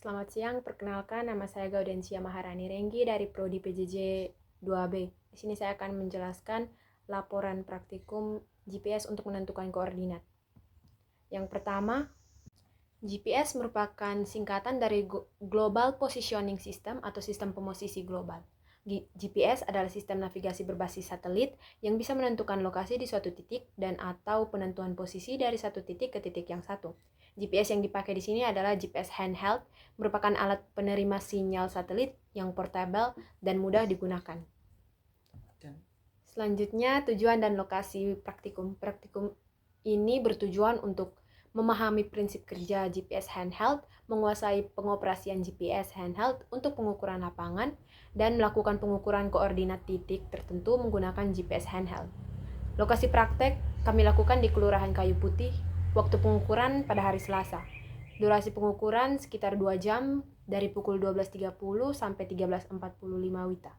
Selamat siang, perkenalkan nama saya Gaudensia Maharani Renggi dari Prodi PJJ 2B. Di sini saya akan menjelaskan laporan praktikum GPS untuk menentukan koordinat. Yang pertama, GPS merupakan singkatan dari Global Positioning System atau sistem pemosisi global. GPS adalah sistem navigasi berbasis satelit yang bisa menentukan lokasi di suatu titik dan atau penentuan posisi dari satu titik ke titik yang satu. GPS yang dipakai di sini adalah GPS handheld, merupakan alat penerima sinyal satelit yang portable dan mudah digunakan. Selanjutnya, tujuan dan lokasi praktikum. Praktikum ini bertujuan untuk memahami prinsip kerja GPS handheld, menguasai pengoperasian GPS handheld untuk pengukuran lapangan, dan melakukan pengukuran koordinat titik tertentu menggunakan GPS handheld. Lokasi praktek kami lakukan di Kelurahan Kayu Putih, waktu pengukuran pada hari Selasa. Durasi pengukuran sekitar 2 jam dari pukul 12.30 sampai 13.45 WITA.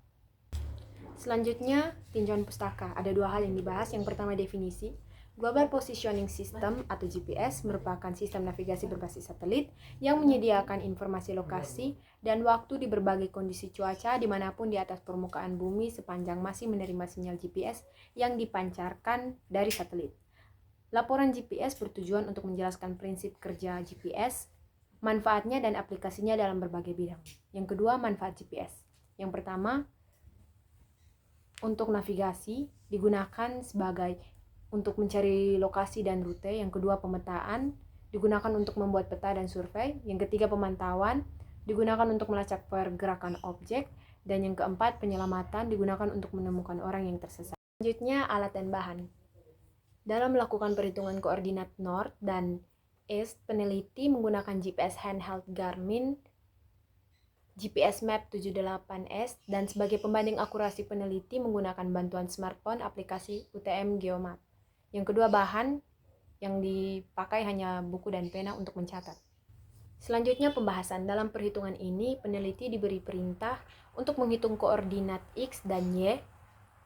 Selanjutnya, tinjauan pustaka. Ada 2 hal yang dibahas. Yang pertama, definisi. Global Positioning System atau GPS merupakan sistem navigasi berbasis satelit yang menyediakan informasi lokasi dan waktu di berbagai kondisi cuaca dimanapun di atas permukaan bumi sepanjang masih menerima sinyal GPS yang dipancarkan dari satelit. Laporan GPS bertujuan untuk menjelaskan prinsip kerja GPS, manfaatnya dan aplikasinya dalam berbagai bidang. Yang kedua, manfaat GPS. Yang pertama, untuk navigasi digunakan sebagai untuk mencari lokasi dan rute. Yang kedua, pemetaan digunakan untuk membuat peta dan survei. Yang ketiga, pemantauan digunakan untuk melacak pergerakan objek. Dan yang keempat, penyelamatan digunakan untuk menemukan orang yang tersesat. Selanjutnya, alat dan bahan. Dalam melakukan perhitungan koordinat North dan East, peneliti menggunakan GPS handheld Garmin GPS Map 78S, dan sebagai pembanding akurasi peneliti menggunakan bantuan smartphone aplikasi UTM Geomap. Yang kedua, bahan yang dipakai hanya buku dan pena untuk mencatat. Selanjutnya, pembahasan. Dalam perhitungan ini, peneliti diberi perintah untuk menghitung koordinat X dan Y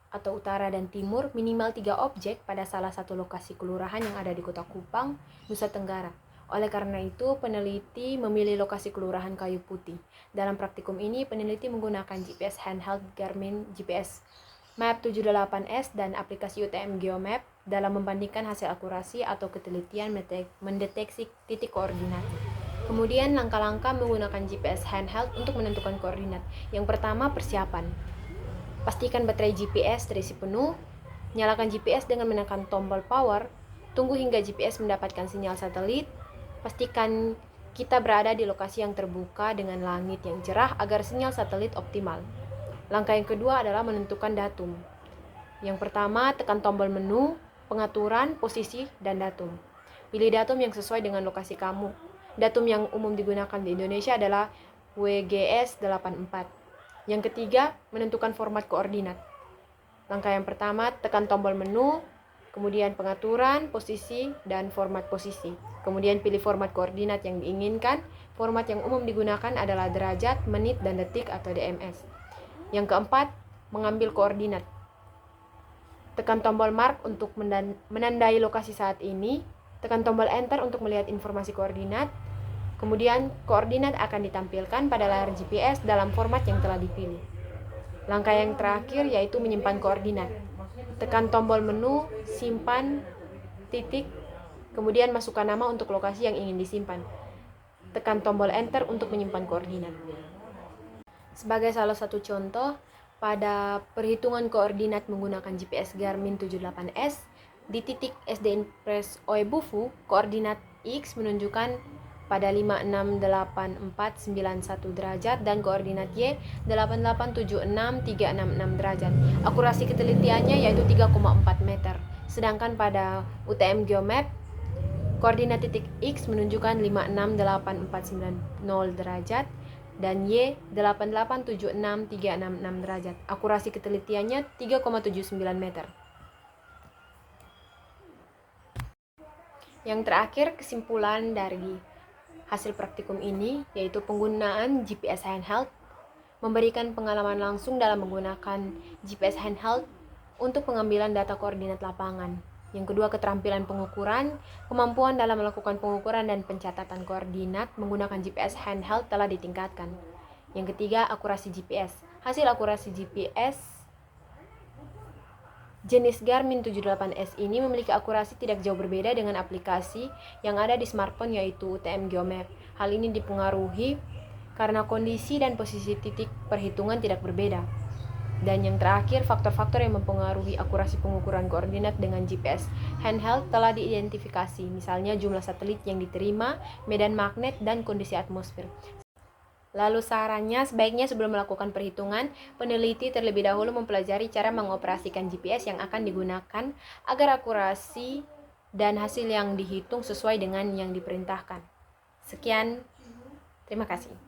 atau utara dan timur minimal 3 objek pada salah satu lokasi kelurahan yang ada di Kota Kupang, Nusa Tenggara. Oleh karena itu, peneliti memilih lokasi Kelurahan Kayu Putih. Dalam praktikum ini, peneliti menggunakan GPS handheld Garmin GPS Map 78S dan aplikasi UTM Geomap dalam membandingkan hasil akurasi atau ketelitian mendeteksi titik koordinat. Kemudian, langkah-langkah menggunakan GPS handheld untuk menentukan koordinat. Yang pertama, persiapan. Pastikan baterai GPS terisi penuh. Nyalakan GPS dengan menekan tombol power. Tunggu hingga GPS mendapatkan sinyal satelit. Pastikan kita berada di lokasi yang terbuka dengan langit yang cerah agar sinyal satelit optimal. Langkah yang kedua adalah menentukan datum. Yang pertama, tekan tombol menu, pengaturan, posisi, dan datum. Pilih datum yang sesuai dengan lokasi kamu. Datum yang umum digunakan di Indonesia adalah WGS 84. Yang ketiga, menentukan format koordinat. Langkah yang pertama, tekan tombol menu, kemudian pengaturan, posisi, dan format posisi. Kemudian pilih format koordinat yang diinginkan. Format yang umum digunakan adalah derajat, menit, dan detik atau DMS. Yang keempat, mengambil koordinat. Tekan tombol mark untuk menandai lokasi saat ini. Tekan tombol enter untuk melihat informasi koordinat. Kemudian, koordinat akan ditampilkan pada layar GPS dalam format yang telah dipilih. Langkah yang terakhir yaitu menyimpan koordinat. Tekan tombol menu, simpan, titik, kemudian masukkan nama untuk lokasi yang ingin disimpan. Tekan tombol enter untuk menyimpan koordinat. Sebagai salah satu contoh, pada perhitungan koordinat menggunakan GPS Garmin 78S, di titik SD Impres Oebufu, koordinat X menunjukkan pada 568.491 derajat dan koordinat Y 8876.366 derajat. Akurasi ketelitiannya yaitu 3,4 meter. Sedangkan pada UTM Geomap, koordinat titik X menunjukkan 568.490 derajat dan Y 8876.366 derajat. Akurasi ketelitiannya 3,79 meter. Yang terakhir, kesimpulan dari hasil praktikum ini yaitu penggunaan GPS handheld memberikan pengalaman langsung dalam menggunakan GPS handheld untuk pengambilan data koordinat lapangan. Yang kedua, keterampilan pengukuran. Kemampuan dalam melakukan pengukuran dan pencatatan koordinat menggunakan GPS handheld telah ditingkatkan. Yang ketiga, akurasi GPS. Hasil akurasi GPS jenis Garmin 78S ini memiliki akurasi tidak jauh berbeda dengan aplikasi yang ada di smartphone, yaitu UTM Geomap. Hal ini dipengaruhi karena kondisi dan posisi titik perhitungan tidak berbeda. Dan yang terakhir, faktor-faktor yang mempengaruhi akurasi pengukuran koordinat dengan GPS handheld telah diidentifikasi, misalnya jumlah satelit yang diterima, medan magnet, dan kondisi atmosfer. Lalu sarannya, sebaiknya sebelum melakukan perhitungan, peneliti terlebih dahulu mempelajari cara mengoperasikan GPS yang akan digunakan agar akurasi dan hasil yang dihitung sesuai dengan yang diperintahkan. Sekian, terima kasih.